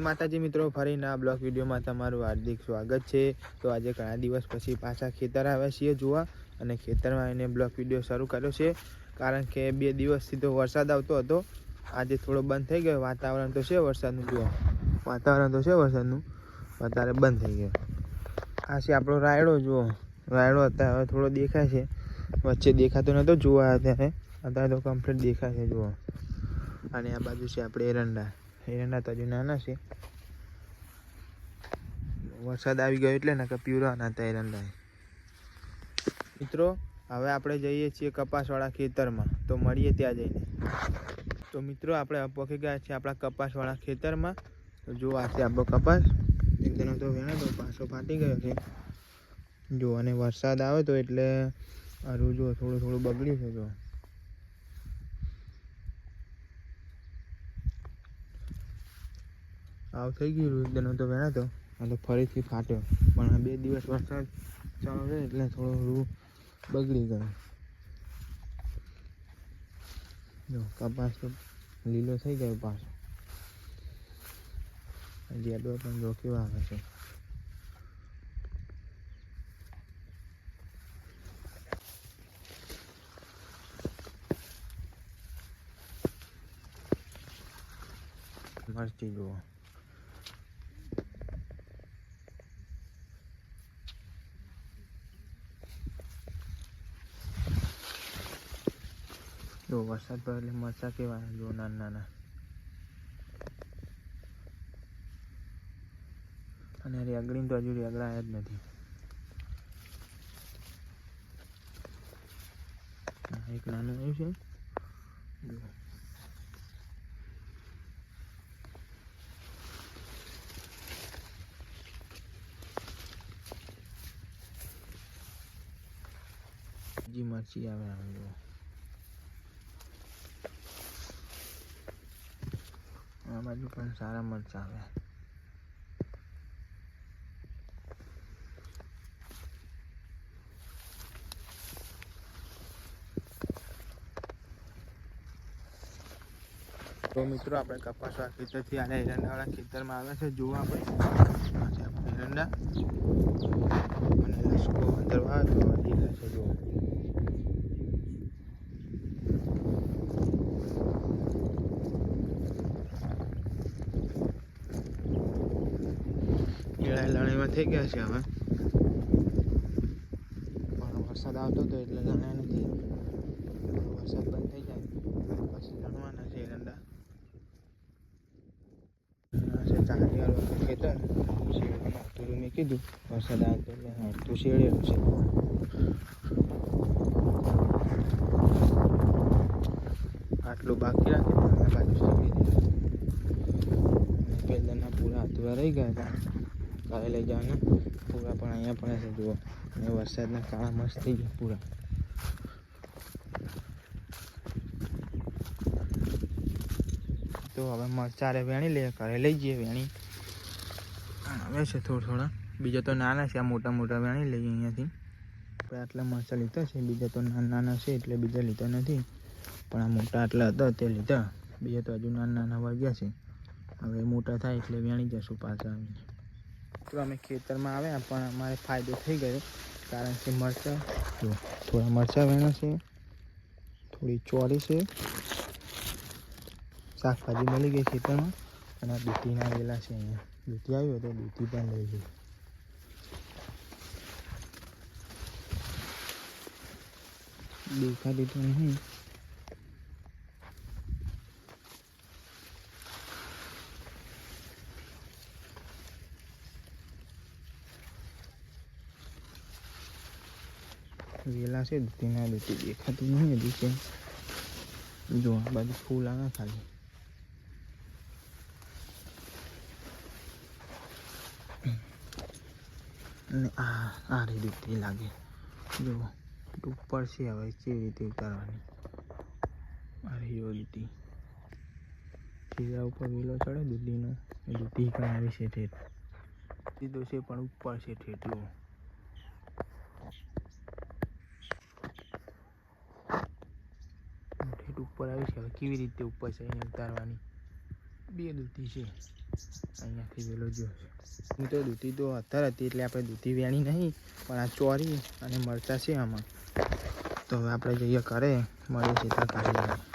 માતાજી મિત્રો, ફરીને આ બ્લોગ વિડીયોમાં તમારું હાર્દિક સ્વાગત છે। તો આજે ઘણા દિવસ પછી પાછા ખેતર આવ્યા છીએ જોવા, અને ખેતરમાં આવીને બ્લોગ વિડીયો શરૂ કર્યો છે। કારણ કે 2 દિવસથી તો વરસાદ આવતો હતો, આજે થોડો બંધ થઈ ગયો। વાતાવરણ તો છે વરસાદનું, જુઓ વાતાવરણ તો છે વરસાદનું, અત્યારે બંધ થઈ ગયો। આ છે આપણો રાયડો, જુઓ રાયડો અત્યારે હવે થોડો દેખાય છે, વચ્ચે દેખાતો નહોતો જોવા અત્યારે તો કમ્પ્લીટ દેખાય છે, જુઓ। અને આ બાજુ છે આપણે એરંડા તો હજુ નાના છે, વરસાદ આવી ગયો એટલે ને પીવરાવાના હતા એરંડા। મિત્રો હવે આપણે જઈએ છીએ કપાસવાળા ખેતરમાં, તો મળીએ ત્યાં જઈને। તો મિત્રો આપણે પહોંચી ગયા છીએ આપણા કપાસવાળા ખેતરમાં। તો જો આ છે આપણો કપાસ, એકદમ તો વેણો તો પાછો ફાટી ગયો છે, જો। અને વરસાદ આવે તો એટલે આરું જો થોડું બગડ્યું છે, જો આવ થઈ ગયું એકદમ તો વેણા તો આ તો ફરીથી ફાટ્યો, પણ આ 2 દિવસ વરસાદ ચાલુ છે એટલે થોડું રૂ બગડી ગયો। જો કપાસ તો લીલો થઈ ગયો પાછો, જેડો પણ જો કેવા આવે છે। મરચી જુઓ, જો વરસાદ પડે એટલે મરચા કેવા જો નાના, અને રેગડીને તો હજુ રેગડાયા જ નથી। એક નાનું આવ્યું છે, જો બીજી મરચી આવે જો, આ બાજુ પણ સારા મરચા આવે। તો મિત્રો આપણે કપાસવાળા ખેતરથી આને એરંડાવાળા ખેતરમાં આવે છે, જુઓ આપણે એરંડા અને લસકો અંદર વાવે તો દેખાય છે, જુઓ। લણેમાં થઈ ગયા છે હવે, પણ વરસાદ આવતો હતો એટલે લણ્યા નથી। વરસાદ બંધ થઈ જાય પછી લણવાના છે એરંડા। ચાકરીવાળું ખેતર થોડું મેં કીધું વરસાદ આવતો એટલે તો શેડેલું છે। આટલું બાકી રાખે આ બાજુ શેડી દીધું, પહેલાંના પૂરા અધૂરા રહી ગયા હતા, કાલે લઈ જવાના પૂરા પણ અહીંયા પડ્યા છે, જુઓ। અને વરસાદના કાળા મસ્ત થઈ ગયા પૂરા। તો હવે મરચાં વેણી લઈએ, ઘરે લઈ જઈએ વેણી આવે છે થોડા, બીજા તો નાના છે, આ મોટા વેણી લઈએ અહીંયાથી। આપણે આટલા મરચાં લીધા છે, બીજા તો નાના છે એટલે બીજા લીધા નથી, પણ આ મોટા આટલા હતા તે લીધા, બીજા તો હજુ નાના વાગ્યા છે। હવે મોટા થાય એટલે વેણી જશું પાછા આવીને। તો અમે ખેતરમાં આવ્યા પણ અમારે ફાયદો થઈ ગયો, કારણ કે મરચાં જો થોડા મરચાં વેણા છે, થોડી ચોળી છે, શાકભાજી મળી ગઈ ખેતરમાં, અને આ દૂધીના આવેલા છે, અહીંયા દૂધી આવ્યું તો દૂધી પણ લઈ ગઈ। દેખાતી તો નહીં, વેલા છે દૂધીના, દૂધી દેખાતી નહીં હજી છે, જો આ બાજુ ફૂલ આવે ખાલી। અને આ રી દૂધી લાગે, જો ઉપર છે, હવે કેવી રીતે ઉતારવાની, આ રી દૂધી ચીરા ઉપર વેલો ચડે દૂધીનો, દૂધી પણ આવી છે ઠેઠ, સીધો છે પણ ઉપર છે ઠેઠ, જુઓ। ઠેઠ ઉપર આવી છે, હવે કેવી રીતે ઉપર ચડીને ઉતારવાની, 2 દૂધી છે। અહીંયાથી વેલો જો તો દૂધી તો અત્યારે હતી એટલે આપણે દૂધી વેણી નહીં, પણ આ ચોરી અને મરચાં છે આમાં. તો હવે આપણે જઈએ ઘરે, મળીએ સીધા કાઢી.